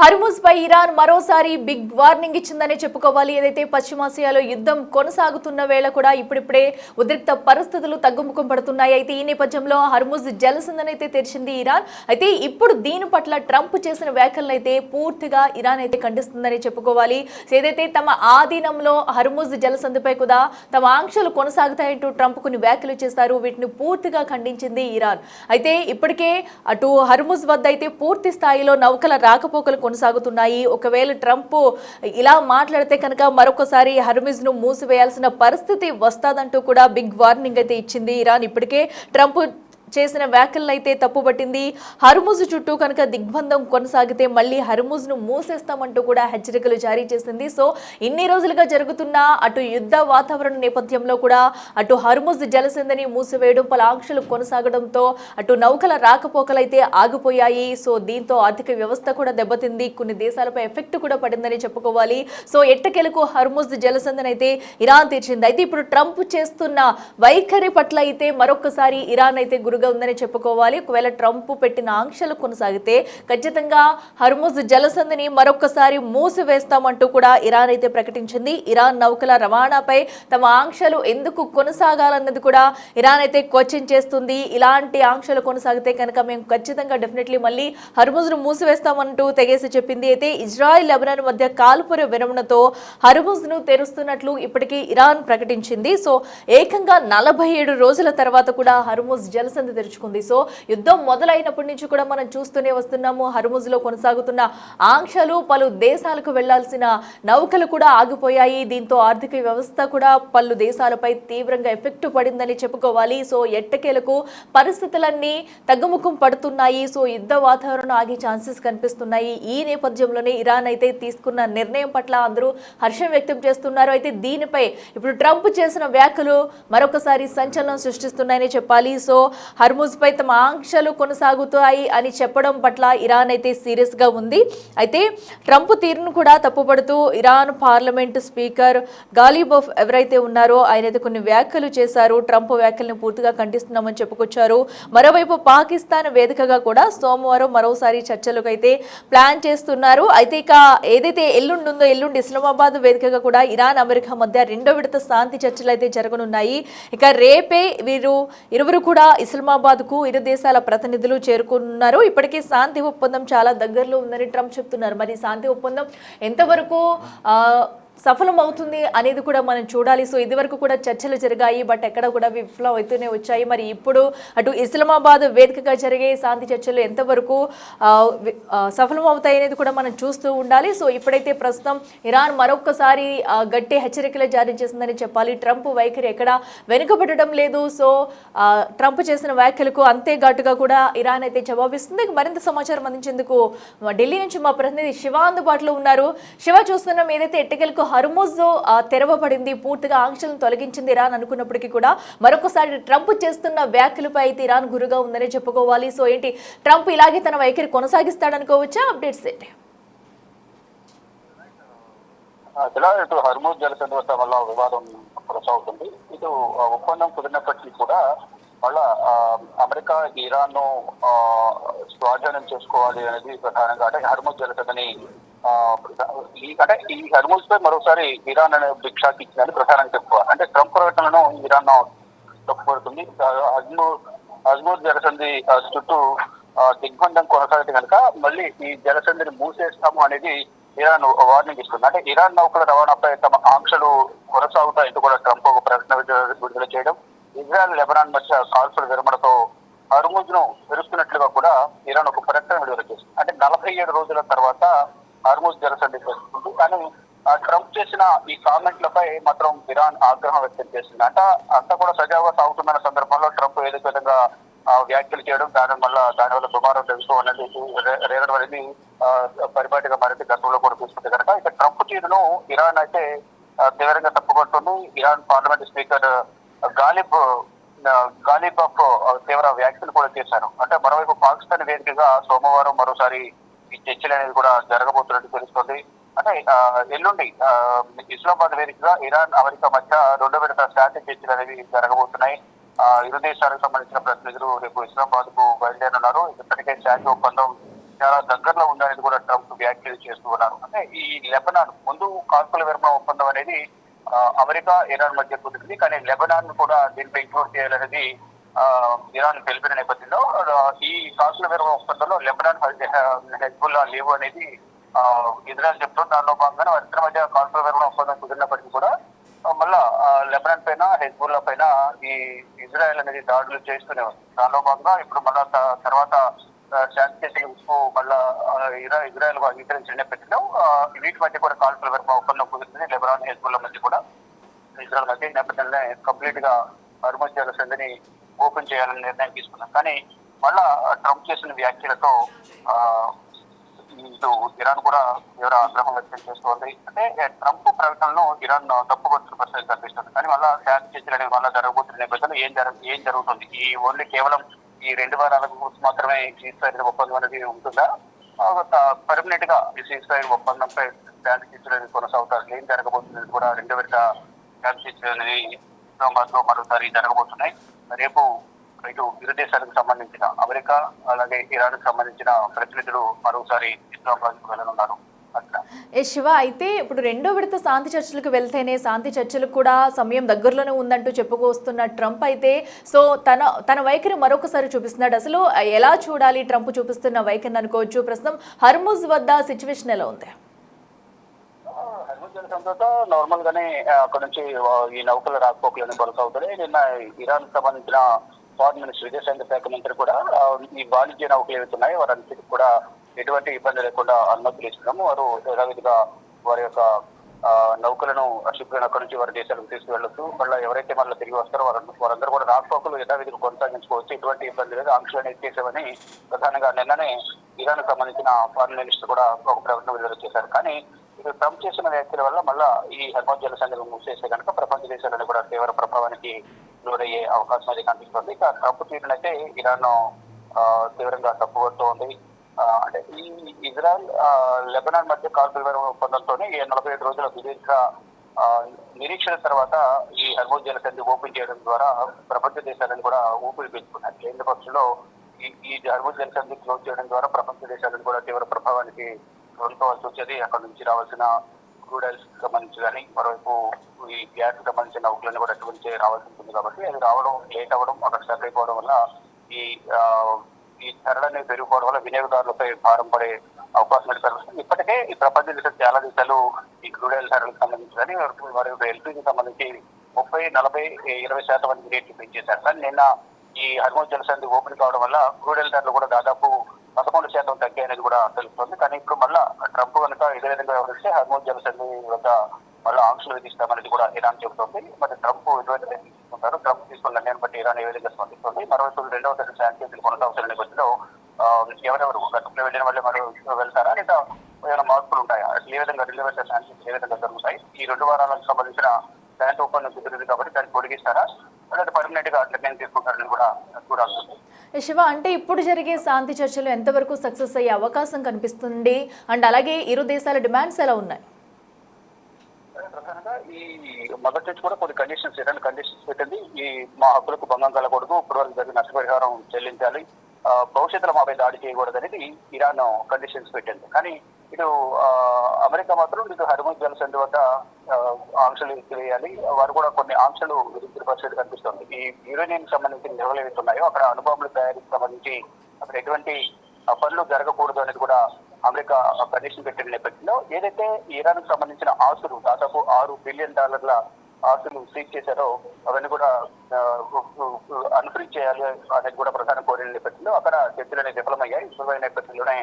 Hormuz పై Iran మరోసారి big warning ఇచ్చిందని చెప్పుకోవాలి. ఏదైతే పశ్చిమాసియాలో యుద్ధం కొనసాగుతున్న వేళ కూడా ఇప్పుడిప్పుడే ఉద్రిక్త పరిస్థితులు తగ్గుముఖం పడుతున్నాయి. అయితే ఈ నేపథ్యంలో హర్ముజ్ జలసంధిని అయితే తెరిచింది ఇరాన్. అయితే ఇప్పుడు దీని పట్ల ట్రంప్ చేసిన వ్యాఖ్యలను అయితే పూర్తిగా ఇరాన్ అయితే ఖండిస్తుందని చెప్పుకోవాలి. ఏదైతే తమ ఆధీనంలో హర్ముజ్ జలసంధిపై కూడా తమ ఆంక్షలు కొనసాగుతాయంటూ ట్రంప్ కొన్ని వ్యాఖ్యలు చేస్తారు. వీటిని పూర్తిగా ఖండించింది ఇరాన్. అయితే ఇప్పటికే అటు హర్ముజ్ వద్ద అయితే పూర్తి స్థాయిలో నౌకల రాకపోకలు కొనసాగుతున్నాయి. ఒకవేళ ట్రంప్ ఇలా మాట్లాడితే కనుక మరొకసారి హర్ముజ్ ను మూసివేయాల్సిన పరిస్థితి వస్తాదంటూ కూడా బిగ్ వార్నింగ్ అయితే ఇచ్చింది ఇరాన్. ఇప్పటికే ట్రంప్ చేసిన వ్యాఖ్యలను అయితే తప్పుపట్టింది. హర్ముజ్ చుట్టూ కనుక దిగ్బంధం కొనసాగితే మళ్ళీ హర్ముజ్ ను మూసేస్తామంటూ కూడా హెచ్చరికలు జారీ చేసింది. సో ఇన్ని రోజులుగా జరుగుతున్న అటు యుద్ధ వాతావరణం నేపథ్యంలో కూడా అటు హర్ముజ్ జలసంధిని మూసివేయడం, పలు ఆంక్షలు కొనసాగడంతో అటు నౌకల రాకపోకలు అయితే ఆగిపోయాయి. సో దీంతో ఆర్థిక వ్యవస్థ కూడా దెబ్బతింది. కొన్ని దేశాలపై ఎఫెక్ట్ కూడా పడిందని చెప్పుకోవాలి. సో ఎట్టకేలకు హర్ముజ్ జలసంధిని అయితే ఇరాన్ తీర్చింది. అయితే ఇప్పుడు ట్రంప్ చేస్తున్న వైఖరి పట్ల అయితే మరొకసారి ఇరాన్ అయితే గురుగా ఉందని చెప్పుకోవాలి. ఒకవేళ ట్రంప్ పెట్టిన ఆంక్షలు కొనసాగితే ఖచ్చితంగా హర్ముజ్ జలసంధిని మరొకసారి మూసివేస్తామంటూ కూడా ఇరాన్ అయితే ప్రకటించింది. ఇరాన్ నౌకల రవాణాపై తమ ఆంక్షలు ఎందుకు కొనసాగాలన్నది కూడా ఇరాన్ అయితే క్వశ్చన్ చేస్తుంది. ఇలాంటి ఆంక్షలు కొనసాగితే కనుక మేము ఖచ్చితంగా డెఫినెట్లీ మళ్ళీ హర్ముజ్ ను మూసివేస్తామంటూ తెగేసి చెప్పింది. అయితే ఇజ్రాయెల్ లెబనాన్ మధ్య కాల్పుర విరమణతో హర్ముజ్ ను తెరుస్తున్నట్లు ఇప్పటికీ ఇరాన్ ప్రకటించింది. సో ఏకంగా 47 రోజుల తర్వాత కూడా హర్ముజ్ జలసంధి తెరుచుకుంది. సో యుద్ధం మొదలైనప్పటి నుంచి కూడా మనం చూస్తూనే వస్తున్నాము. హర్ముజ్ లో కొనసాగుతున్న ఆంక్షలు పలు దేశాలకు వెళ్లాల్సిన నౌకలు కూడా ఆగిపోయాయి. దీంతో ఆర్థిక వ్యవస్థ కూడా పలు దేశాలపై తీవ్రంగా ఎఫెక్ట్ పడిందని చెప్పుకోవాలి. సో ఎట్టకేలకు పరిస్థితులన్నీ తగ్గుముఖం పడుతున్నాయి. సో యుద్ధ వాతావరణం ఆగే ఛాన్సెస్ కనిపిస్తున్నాయి. ఈ నేపథ్యంలోనే ఇరాన్ అయితే తీసుకున్న నిర్ణయం పట్ల అందరూ హర్షం వ్యక్తం చేస్తున్నారు. అయితే దీనిపై ఇప్పుడు ట్రంప్ చేసిన వ్యాఖ్యలు మరొకసారి సంచలనం సృష్టిస్తున్నాయని చెప్పాలి. సో హర్ముజ్ పై తమ ఆంక్షలు కొనసాగుతాయి అని చెప్పడం పట్ల ఇరాన్ అయితే సీరియస్ గా ఉంది. అయితే ట్రంప్ తీరును కూడా తప్పుపడుతూ ఇరాన్ పార్లమెంట్ స్పీకర్ గాలిబోఫ్ ఎవరైతే ఉన్నారో ఆయన అయితే కొన్ని వ్యాఖ్యలు చేశారు. ట్రంప్ వ్యాఖ్యలను పూర్తిగా ఖండిస్తున్నామని చెప్పుకొచ్చారు. మరోవైపు పాకిస్తాన్ వేదికగా కూడా సోమవారం మరోసారి చర్చలకు అయితే ప్లాన్ చేస్తున్నారు. అయితే ఇక ఏదైతే ఎల్లుండి ఉందో ఎల్లుండి ఇస్లామాబాద్ వేదికగా కూడా ఇరాన్ అమెరికా మధ్య రెండో విడత శాంతి చర్చలు అయితే జరగనున్నాయి. ఇక రేపే ఇరువురు కూడా ఇస్లామాబాద్ కు ఇరు దేశాల ప్రతినిధులు చేరుకున్నారు. ఇప్పటికే శాంతి ఒప్పందం చాలా దగ్గరలో ఉందని ట్రంప్ చెప్తున్నారు. మరి శాంతి ఒప్పందం ఎంతవరకు సఫలం అవుతుంది అనేది కూడా మనం చూడాలి. సో ఇదివరకు కూడా చర్చలు జరిగాయి, బట్ ఎక్కడ కూడా విఫలం అవుతూనే వచ్చాయి. మరి ఇప్పుడు అటు ఇస్లామాబాద్ వేదికగా జరిగే శాంతి చర్చలు ఎంతవరకు సఫలం అవుతాయి అనేది కూడా మనం చూస్తూ ఉండాలి. సో ఇప్పుడైతే ప్రస్తుతం ఇరాన్ మరొకసారి గట్టి హెచ్చరికలు జారీ చేసిందని చెప్పాలి. ట్రంప్ వైఖరి ఎక్కడ వెనుకబడడం లేదు. సో ట్రంప్ చేసిన వ్యాఖ్యలకు అంతే ఘాటుగా కూడా ఇరాన్ అయితే జవాబిస్తుంది. మరింత సమాచారం అందించేందుకు ఢిల్లీ నుంచి మా ప్రతినిధి శివ అందుబాటులో ఉన్నారు. శివ, చూస్తున్నాం ఏదైతే ఎట్టకేలకు హర్ముజ్ తెరవబడింది, పూర్తిగా ఆంక్షలను తొలగించింది ఇరాన్ అనుకున్నప్పటికీ కూడా మరొకసారి ట్రంప్ చేస్తున్న వ్యాఖ్యలపై అయితే ఇరాన్ గురుగా ఉందని చెప్పుకోవాలి. సో ఏంటి, ట్రంప్ ఇలాగే తన వైఖరి కొనసాగిస్తాడనుకోవచ్చా? అప్డేట్స్ ఏంటి? ఇటు హర్ముజ్ జలసంధి వల్ల వివాదం కొనసాగుతుంది. ఇటు ఒప్పందం కుదిరినప్పటికీ కూడా మళ్ళా అమెరికా ఇరాన్ ను స్వాధీనం చేసుకోవాలి అనేది ప్రధానంగా, అంటే హర్ముజ్ జలసంధిని అంటే ఈ హర్ముజ్ పై మరోసారి ఇరాన్ అనే బిగ్ షాక్ ఇచ్చిందని ప్రధానంగా చెప్పుకోవాలి. అంటే ట్రంప్ ప్రకటనను ఇరాన్ తప్పుపడుతుంది. హర్ముజ్ జలసంధి చుట్టూ దిగ్బంధం కొనసాగితే కనుక మళ్ళీ ఈ జలసంధిని మూసేస్తాము అనేది ఇరాన్ వార్నింగ్ ఇస్తుంది. అంటే ఇరాన్ నౌకల రవాణాపై తమ ఆంక్షలు కొనసాగుతాయంటూ కూడా ట్రంప్ ఒక ప్రకటన విడుదల చేయడం, ఇజ్రాయెల్ లెబనాన్ మధ్య కాల్పుల విరమణతో హర్ముజ్ ను తెరుస్తున్నట్లుగా కూడా ఇరాన్ ఒక ప్రకటన విడుదల చేస్తుంది. అంటే 47 రోజుల తర్వాత హర్ముజ్ జలసంధి చేస్తుంది. కానీ ట్రంప్ చేసిన ఈ కామెంట్లపై మాత్రం ఇరాన్ ఆగ్రహం వ్యక్తం చేస్తుంది. అంతా కూడా సజావుగా సాగుతున్న సందర్భంలో ట్రంప్ ఏదో విధంగా వ్యాఖ్యలు చేయడం, దానివల్ల దుమారం తెలుసుకో అనేది రేగడం అనేది పరిపాటిగా మారింది. గతంలో కూడా తీసుకుంటే కనుక ఇక ట్రంప్ తీరును ఇరాన్ అయితే తీవ్రంగా తప్పుపడుతుంది. ఇరాన్ పార్లమెంట్ స్పీకర్ గాలిబోఫ్ తీవ్ర వ్యాఖ్యలు కూడా చేశారు. అంటే మరోవైపు పాకిస్తాన్ వేదికగా సోమవారం మరోసారి ఈ చర్చలు అనేది కూడా జరగబోతున్నట్టు తెలుస్తుంది. అంటే ఎల్లుండి ఇస్లామాబాద్ వేదికగా ఇరాన్ అమెరికా మధ్య రెండో విడత శాంతి చర్చలు అనేవి జరగబోతున్నాయి. ఇరు దేశాలకు సంబంధించిన ప్రతినిధులు రేపు ఇస్లామాబాద్ కు బయలుదేరనున్నారు. ఇప్పటికే శాంతి ఒప్పందం చాలా దగ్గరలో ఉందనేది కూడా ట్రంప్ వ్యాఖ్యలు చేస్తూ ఉన్నారు. అంటే ఈ లెబనాన్ ముందు కాల్పుల విరమణ ఒప్పందం అనేది అమెరికా ఇరాన్ మధ్య కుదిరింది. కానీ లెబనాన్ కూడా దీనిపై ఇంక్లూడ్ చేయాలనేది ఇరాన్ తెలిపిన నేపథ్యంలో ఈ కాల్పుల విరమణ ఒప్పందంలో లెబనాన్ హెజ్బుల్లా లేవు అనేది ఇజ్రాయెల్ చెప్తుంది. దానిలో భాగంగానే వారిద్దరి మధ్య కాల్పుల విరమణ ఒప్పందం కుదిరినప్పటికీ కూడా మళ్ళా లెబనాన్ పైన హెజ్బుల్లా పైన ఈ ఇజ్రాయెల్ అనేది దాడులు చేస్తూనే ఉంది. దానిలో భాగంగా ఇప్పుడు మళ్ళా తర్వాత శాంతి చర్చలకు మళ్ళా ఇజ్రాయెల్ అంగీకరించిన నేపథ్యంలో వీటి మధ్య కూడా కాల్పుల విరమణ ఒప్పందం కుదురుతుంది. లెబనాన్ హెజ్బుల్లా మధ్య కూడా ఇజ్రాయెల్ మధ్య ఈ నేపథ్యంలో కంప్లీట్ గా హర్ముజ్ జలసంధిని ఓపెన్ చేయాలని నిర్ణయం తీసుకున్నాం. కానీ మళ్ళా ట్రంప్ చేసిన వ్యాఖ్యలతో ఇటు ఇరాన్ కూడా తీవ్ర ఆగ్రహం వ్యక్తం చేస్తోంది. అంటే ట్రంప్ ప్రకటనలో ఇరాన్ తప్పుపడుతున్న పరిస్థితి కనిపిస్తుంది. కానీ మళ్ళా శాంతి చర్చలు అనేవి మళ్ళా జరగబోతున్న నేపథ్యంలో ఏం జరుగుతుంది, ఈ ఓన్లీ కేవలం ఈ 2 వారాలకు మాత్రమే సీజ్ ఫైర్ ఒప్పందం అనేది ఉంటుందా, పర్మనెంట్ గా ఈ సీజ్ ఫైర్ ఒప్పందంపై శాంతి చర్చలు అనేది కొనసాగుతారు, ఏం జరగబోతుంది కూడా 2 విడత శాంతి చర్చలు అనేది ఇస్లామాబాద్ లో మరోసారి జరగబోతున్నాయి. రేపు ఇటు ఇరు దేశాలకు సంబంధించిన అమెరికా అలాగే ఇరాన్ కు సంబంధించిన ప్రతినిధులు మరోసారి ఇస్లామాబాద్ కు వెళ్ళనున్నారు. శివ, అయితే ఇప్పుడు 2వ విడత శాంతి చర్చలకు వెళ్తేనే శాంతి చర్చలకు కూడా సమయం దగ్గరలోనే ఉందంటూ చెప్పుకొస్తున్న ట్రంప్ అయితే సో తన వైఖరి మరొకసారి చూపిస్తున్నాడు. అసలు ఎలా చూడాలి ట్రంప్ చూపిస్తున్న వైఖరిని అనుకోవచ్చు? ప్రస్తుతం హర్ముజ్ వద్ద సిచ్యువేషన్ ఎలా ఉంది? హర్ముజ్ జలసంధితో నార్మల్ గానే అక్కడ నుంచి ఈ నౌకల రాకపోకలను కొనసాగుతాయి. నిన్న ఇరాన్ సంబంధించిన ఫారెన్ మినిస్టర్ విదేశాంగ శాఖ మంత్రి కూడా ఈ వాణిజ్య నౌకలు ఏవైతున్నాయి వారందరికీ కూడా ఎటువంటి ఇబ్బంది లేకుండా అనుమతులు ఇస్తున్నాము. వారు యథావిధిగా వారి యొక్క నౌకలను షిప్లను అక్కడి నుంచి వారి దేశాలకు తీసుకువెళ్ళొచ్చు. మళ్ళీ ఎవరైతే మళ్ళీ తిరిగి వస్తారో వారందరూ కూడా రాకపోకలు యథావిధిగా కొనసాగించుకోవచ్చు, ఎటువంటి ఇబ్బంది లేదు, ఆంక్షలను ఎత్తేసామని ప్రధానంగా నిన్ననే ఇరాన్ సంబంధించిన ఫారెన్ మినిస్టర్ కూడా ఒక ప్రకటన విడుదల చేశారు. కానీ ఇది ట్రంప్ చేసిన వ్యాఖ్యల వల్ల మళ్ళా ఈ హర్ముజ్ జలసంధిని మూసేస్తే కనుక ప్రపంచ దేశాలను కూడా తీవ్ర ప్రభావానికి లోనయ్యే అవకాశం అది కనిపిస్తుంది. ఇక ట్రంప్ తీరునైతే ఇరాన్ తీవ్రంగా తప్పుపడుతోంది. అంటే ఈ ఇజ్రాయెల్ లెబనాన్ మధ్య కాల్పుల విరమణ ఒప్పందంతోనే 45 రోజుల సుదీర్ఘ నిరీక్షణ తర్వాత ఈ హర్ముజ్ జలసంధి ఓపెన్ చేయడం ద్వారా ప్రపంచ దేశాలను కూడా ఊపిరి పీల్చుకున్నాయి. కేంద్ర పక్షంలో ఈ హర్ముజ్ జలసంధి క్లోజ్ చేయడం ద్వారా ప్రపంచ దేశాలను కూడా తీవ్ర ప్రభావానికి లోనుకోవాల్సి వచ్చేది. అక్కడ నుంచి రావాల్సిన క్రూడ్ ఆయిల్స్ సంబంధించి కానీ మరోవైపు ఈ గ్యాస్ సంబంధించిన నౌకలను కూడా అటువంటి రావాల్సి ఉంటుంది. కాబట్టి అది రావడం లేట్ అవ్వడం, అక్కడ స్టక్ అయిపోవడం వల్ల ఈ ధరలన్నీ పెరిగిపోవడం వల్ల వినియోగదారులపై భారం పడే అవకాశం కనిపిస్తుంది. ఇప్పటికే ఈ ప్రపంచ దేశాలు చాలా దేశాలు ఈ క్రూడ్ ఆయిల్ ధరలకు సంబంధించి కానీ మరి ఎల్పీజీ సంబంధించి 30, 40, 20% వరకు రేట్లు పెంచేశారు. కానీ నిన్న ఈ హర్ముజ్ జలసంధి ఓపెన్ కావడం వల్ల క్రూడ్ ఆయిల్ ధరలు కూడా దాదాపు 11% తగ్గాయనేది కూడా తెలుస్తుంది. కానీ ఇప్పుడు మళ్ళా ట్రంప్ కనుక ఇదే విధంగా వ్యవహరిస్తే హర్ముజ్ జలసంధి వద్ద మళ్ళీ ఆంక్షలు విధిస్తామనేది కూడా ఇరాన్ చెబుతోంది. మరి ట్రంప్ ఎటువంటి తీసుకుంటారు, ట్రంప్ తీసుకున్న నిర్ణయాన్ని బట్టి ఇరాన్ ఏ విధంగా స్పందిస్తుంది, మరోవైపు 2వ దశ శాంతి కొనసాగుతున్న నేపథ్యంలో ఎవరెవరు గతంలో వెళ్ళిన వాళ్ళే మరి వెళ్తారా లేదా ఏమైనా మార్పులు ఉంటాయా, ఏ విధంగా 2వ దశ శాంతి ఏ విధంగా జరుగుతాయి, ఈ 2 వారాలకు సంబంధించిన శాంతి ఒప్పందం కుదిరింది కాబట్టి దాన్ని పొడిగిస్తారా లేదా పర్మనెంట్ గా నిర్ణయం తీసుకుంటారని కూడా చూడాల్సింది. శివ, అంటే ఇప్పుడు జరిగే శాంతి చర్చలు ఎంతవరకు సక్సెస్ అయ్యే అవకాశం కనిపిస్తుంది అండ్ అలాగే ఇరు దేశాల డిమాండ్స్ ఎలా ఉన్నాయి? ప్రధానంగా ఈ మొదటి నుంచి కూడా కొన్ని కండిషన్స్ పెట్టింది. ఈ మా హక్కులకు భంగం కలగకూడదు, ఇప్పటి వరకు జరిగిన నష్టపరిహారం చెల్లించాలి, భవిష్యత్తులో మాపై దాడి చేయకూడదు అనేది ఇరాన్ కండిషన్స్ పెట్టింది. కానీ ఇటు అమెరికా మాత్రం ఇటు హర్ముజ్ జలసంధి వద్ద ఆంక్షలు వేయాలి, వారు కూడా కొన్ని ఆంక్షలు విధించిన పరిస్థితి కనిపిస్తుంది. ఈ యురేనియం సంబంధించిన నిల్వలు ఏవైతున్నాయో అక్కడ అణుబాంబుల తయారీకి సంబంధించి అక్కడ ఎటువంటి పనులు జరగకూడదు అనేది కూడా అమెరికా కండిషన్ పెట్టిన నేపథ్యంలో ఏదైతే ఇరాన్ కు సంబంధించిన ఆస్తులు దాదాపు $6 బిలియన్ ఆస్తులు సీజ్ చేశారో అవన్నీ కూడా అన్ఫ్రీ చేయాలి అనేది కూడా ప్రధాన కోరిన నేపథ్యంలో అక్కడ చర్చలు అనేవి విఫలమయ్యాయి. విఫలమైన నేపథ్యంలోనే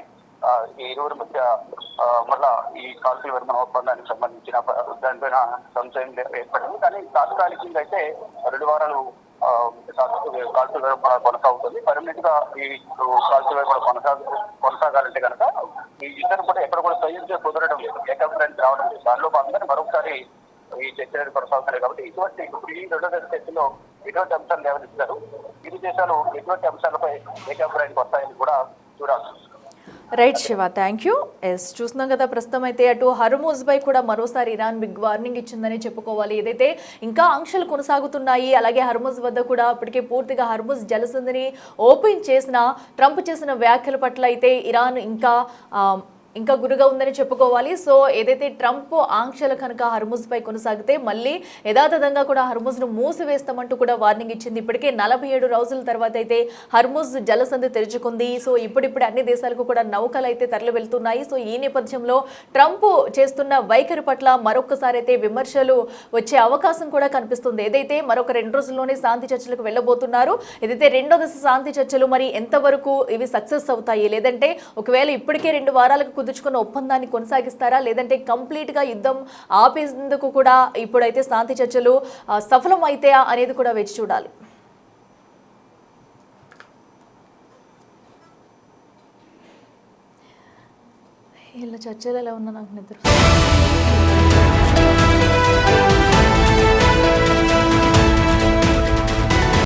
ఈ ఇరువురి మధ్య మళ్ళా ఈ కాల్పుల విరమణ ఒప్పందానికి సంబంధించిన దానిపైన సంశయం ఏర్పడింది. కానీ తాత్కాలికంగా అయితే 2 వారాలు కాల్పుల విరమణ కొనసాగుతుంది. పర్మనెంట్ గా ఈ కాల్పుల విరమణ కొనసాగాలంటే కనుక ఈ ఇద్దరు కూడా ఎక్కడ కూడా సంయుక్త కుదరడం లేదు, ఏకాభిప్రాయం రావడం లేదు. దానిలో భాగంగా మరొకసారి ఈ చర్చలు కొనసాగుతున్నాయి. కాబట్టి ఇటువంటి ఈ 2వ దశ చర్చలో ఎటువంటి అంశాలు లేవనిస్తారు, ఇరు దేశాలు ఎటువంటి అంశాలపై ఏకాభిప్రాయానికి వస్తాయని కూడా చూడాలి. Right Shiva, thank you. Yes, చూస్తున్నాం కదా ప్రస్తుతం అయితే అటు హర్మూజ్ పై కూడా మరోసారి ఇరాన్ బిగ్ వార్నింగ్ ఇచ్చిందని చెప్పుకోవాలి. ఏదైతే ఇంకా ఆంక్షలు కొనసాగుతున్నాయి, అలాగే హర్మూజ్ వద్ద కూడా ఇప్పటికే పూర్తిగా హర్మూజ్ జలసంధిని ఓపెన్ చేసిన ట్రంప్ చేసిన వ్యాఖ్యల పట్ల అయితే ఇరాన్ ఇంకా గురుగా ఉందని చెప్పుకోవాలి. సో ఏదైతే ట్రంప్ ఆంక్షలు కనుక హర్ముజ్ పై కొనసాగితే మళ్ళీ యథాతథంగా కూడా హర్ముజ్ను మూసివేస్తామంటూ కూడా వార్నింగ్ ఇచ్చింది. ఇప్పటికే 47 రోజుల తర్వాత అయితే హర్ముజ్ జలసంధి తెరుచుకుంది. సో ఇప్పుడిప్పుడు అన్ని దేశాలకు కూడా నౌకలు అయితే తరలి వెళ్తున్నాయి. సో ఈ నేపథ్యంలో ట్రంప్ చేస్తున్న వైఖరి పట్ల మరొకసారి అయితే విమర్శలు వచ్చే అవకాశం కూడా కనిపిస్తుంది. ఏదైతే మరొక 2 రోజుల్లోనే శాంతి చర్చలకు వెళ్ళబోతున్నారు. ఏదైతే రెండో దశ శాంతి చర్చలు మరి ఎంతవరకు ఇవి సక్సెస్ అవుతాయి, లేదంటే ఒకవేళ ఇప్పటికే 2 వారాలకు కుదుర్చుకున్న ఒప్పందాన్ని కొనసాగిస్తారా, లేదంటే కంప్లీట్ గా యుద్ధం ఆపేందుకు కూడా ఇప్పుడైతే శాంతి చర్చలు సఫలం అవుతాయా అనేది కూడా వేచి చూడాలి. ఇలా చర్చలు ఎలా ఉన్నా నాకు నిద్ర